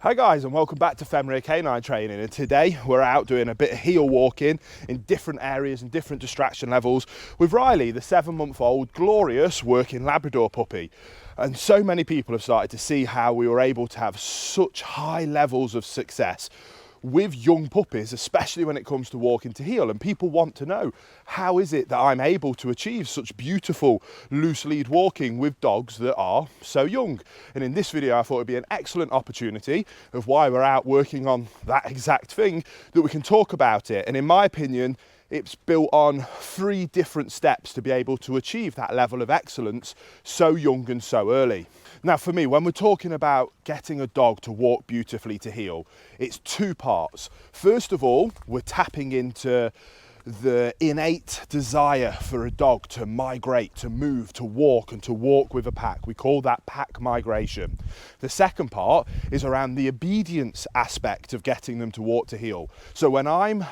Hi guys, and welcome back to Fenrir Canine Training, and today we're out doing a bit of heel walking in different areas and different distraction levels with Riley, the 7-month-old glorious working Labrador puppy. And so many people have started to see how we were able to have such high levels of success with young puppies, especially when it comes to walking to heel. And people want to know, how is it that I'm able to achieve such beautiful loose lead walking with dogs that are so young? And in this video, I thought it'd be an excellent opportunity of why we're out working on that exact thing, that we can talk about it. And in my opinion, it's built on 3 different steps to be able to achieve that level of excellence so young and so early. Now for me, when we're talking about getting a dog to walk beautifully to heel, it's 2 parts. First of all, we're tapping into the innate desire for a dog to migrate, to move, to walk, and to walk with a pack. We call that pack migration. The second part is around the obedience aspect of getting them to walk to heel. So when I'm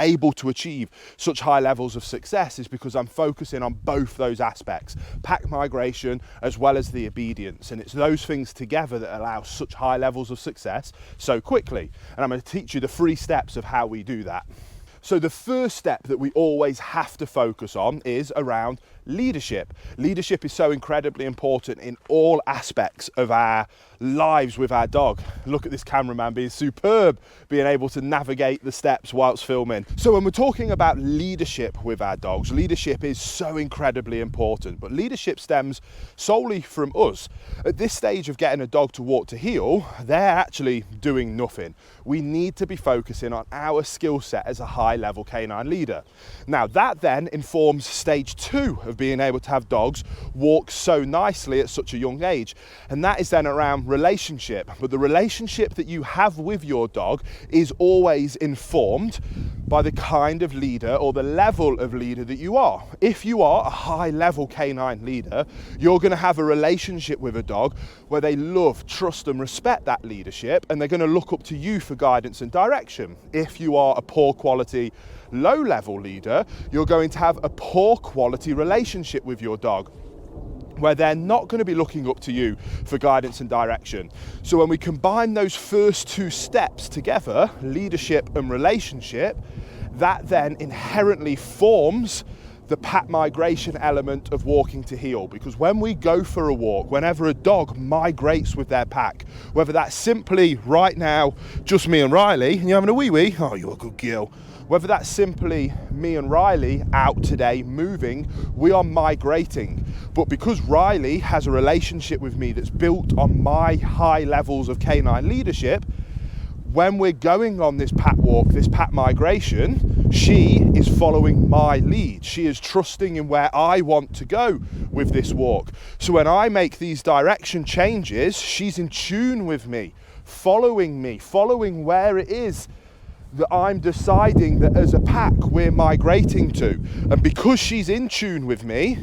able to achieve such high levels of success is because I'm focusing on both those aspects, pack migration as well as the obedience, and it's those things together that allow such high levels of success so quickly. And I'm going to teach you the 3 steps of how we do that. So the first step that we always have to focus on is around leadership. Leadership is so incredibly important in all aspects of our lives with our dog. Look at this cameraman being superb, being able to navigate the steps whilst filming. So when we're talking about leadership with our dogs, leadership is so incredibly important, but leadership stems solely from us. At this stage of getting a dog to walk to heel, they're actually doing nothing. We need to be focusing on our skill set as a high level canine leader. Now that then informs stage 2 of being able to have dogs walk so nicely at such a young age, and that is then around relationship. But the relationship that you have with your dog is always informed by the kind of leader or the level of leader that you are. If you are a high level canine leader, you're going to have a relationship with a dog where they love, trust and respect that leadership, and they're going to look up to you for guidance and direction. If you are a poor quality low level leader, you're going to have a poor quality relationship with your dog, where they're not going to be looking up to you for guidance and direction. So when we combine those first 2 steps together, leadership and relationship, that then inherently forms the pack migration element of walking to heel. Because when we go for a walk, whenever a dog migrates with their pack, whether that's simply right now just me and Riley and you're having a wee, oh, you're a good girl, whether that's simply me and Riley out today moving, we are migrating. But because Riley has a relationship with me that's built on my high levels of canine leadership, when we're going on this pack walk, this pack migration, she is following my lead. She is trusting in where I want to go with this walk. So when I make these direction changes, she's in tune with me, following where it is that I'm deciding that as a pack we're migrating to. And because she's in tune with me,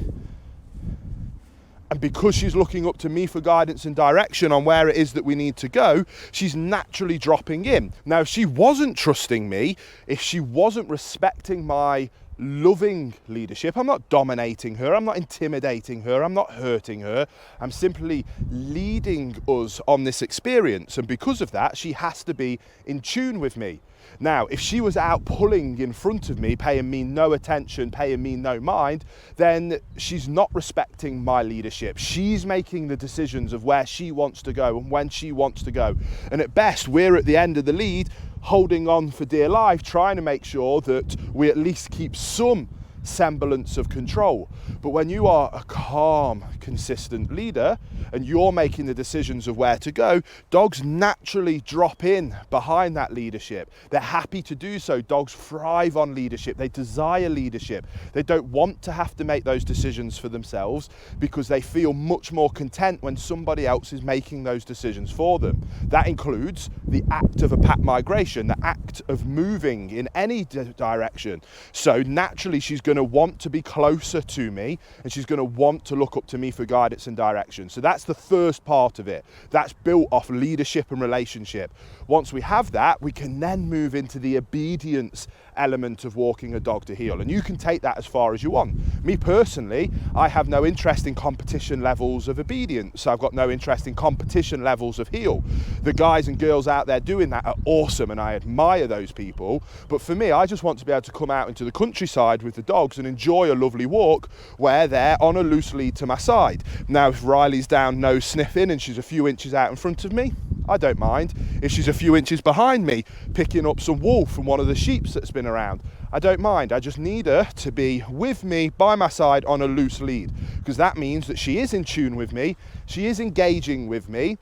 and because she's looking up to me for guidance and direction on where it is that we need to go, she's naturally dropping in. Now, if she wasn't trusting me, if she wasn't respecting my loving leadership, I'm not dominating her, I'm not intimidating her, I'm not hurting her, I'm simply leading us on this experience. And because of that, she has to be in tune with me. Now, if she was out pulling in front of me, paying me no attention, paying me no mind, then she's not respecting my leadership. She's making the decisions of where she wants to go and when she wants to go. And at best, we're at the end of the lead, holding on for dear life, trying to make sure that we at least keep some semblance of control. But when you are a calm, consistent leader and you're making the decisions of where to go, dogs naturally drop in behind that leadership. They're happy to do so. Dogs thrive on leadership. They desire leadership. They don't want to have to make those decisions for themselves because they feel much more content when somebody else is making those decisions for them. That includes the act of a pack migration, the act of moving in any direction. So naturally she's going going to want to be closer to me, and she's going to want to look up to me for guidance and direction. So that's the first part of it. That's built off leadership and relationship. Once we have that, we can then move into the obedience element of walking a dog to heel, and you can take that as far as you want. Me personally, I have no interest in competition levels of obedience. I've got no interest in competition levels of heel. The guys and girls out there doing that are awesome, and I admire those people. But for me, I just want to be able to come out into the countryside with the dogs and enjoy a lovely walk where they're on a loose lead to my side. Now, if Riley's down nose sniffing and she's a few inches out in front of me, I don't mind. If she's a few inches behind me picking up some wool from one of the sheep that's been around, I don't mind. I just need her to be with me by my side on a loose lead, because that means that she is in tune with me, she is engaging with me,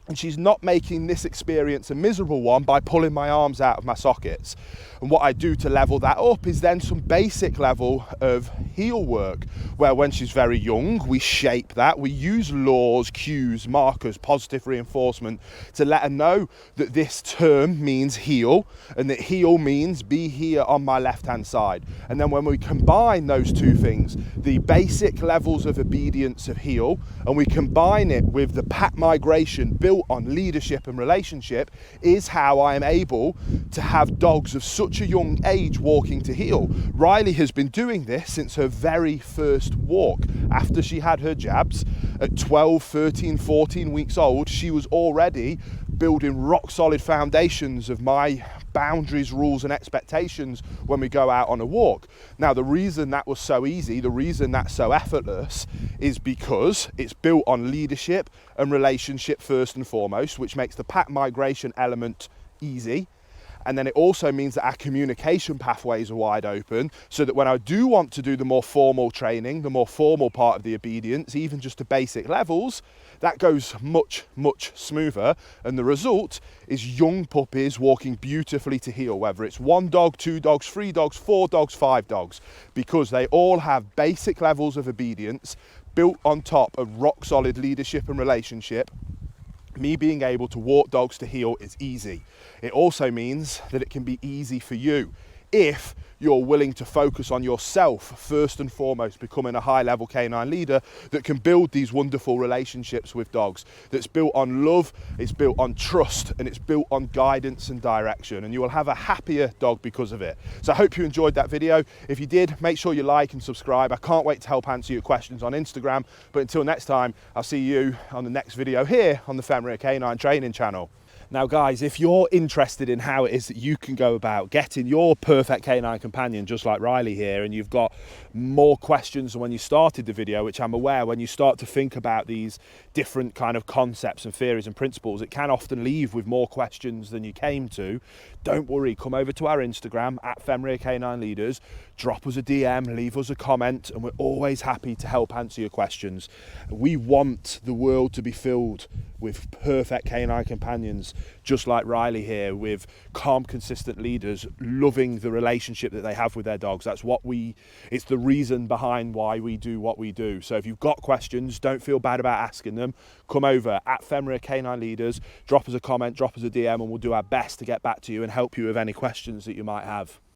and she's not making this experience a miserable one by pulling my arms out of my sockets. And what I do to level that up is then some basic level of heel work, where when she's very young, we shape that. We use laws, cues, markers, positive reinforcement to let her know that this term means heel, and that heel means be here on my left-hand side. And then when we combine those two things, the basic levels of obedience of heel, and we combine it with the pack migration built on leadership and relationship, is how I am able to have dogs of such a young age walking to heel. Riley has been doing this since her very first walk. After she had her jabs at 12, 13, 14 weeks old, she was already building rock solid foundations of my boundaries, rules and expectations when we go out on a walk. Now, the reason that was so easy, the reason that's so effortless, is because it's built on leadership and relationship first and foremost, which makes the pack migration element easy. And then it also means that our communication pathways are wide open, so that when I do want to do the more formal training, the more formal part of the obedience, even just to basic levels, that goes much, much smoother. And the result is young puppies walking beautifully to heel, whether it's 1 dog, 2 dogs, 3 dogs, 4 dogs, 5 dogs, because they all have basic levels of obedience built on top of rock solid leadership and relationship. Me being able to walk dogs to heel is easy. It also means that it can be easy for you if you're willing to focus on yourself first and foremost, becoming a high-level canine leader that can build these wonderful relationships with dogs, that's built on love, it's built on trust, and it's built on guidance and direction, and you will have a happier dog because of it. So I hope you enjoyed that video. If you did, make sure you like and subscribe. I can't wait to help answer your questions on Instagram, but until next time, I'll see you on the next video here on the Fenrir Canine Training channel. Now guys, if you're interested in how it is that you can go about getting your perfect canine companion, just like Riley here, and you've got more questions than when you started the video, which I'm aware when you start to think about these different kind of concepts and theories and principles, it can often leave with more questions than you came to. Don't worry, come over to our Instagram at Fenrir Canine Leaders, drop us a DM, leave us a comment, and we're always happy to help answer your questions. We want the world to be filled with perfect canine companions, just like Riley here, with calm, consistent leaders, loving the relationship that they have with their dogs. It's the reason behind why we do what we do. So if you've got questions, don't feel bad about asking them. Come over at Fenrir Canine Leaders, drop us a comment, drop us a DM, and we'll do our best to get back to you and help you with any questions that you might have.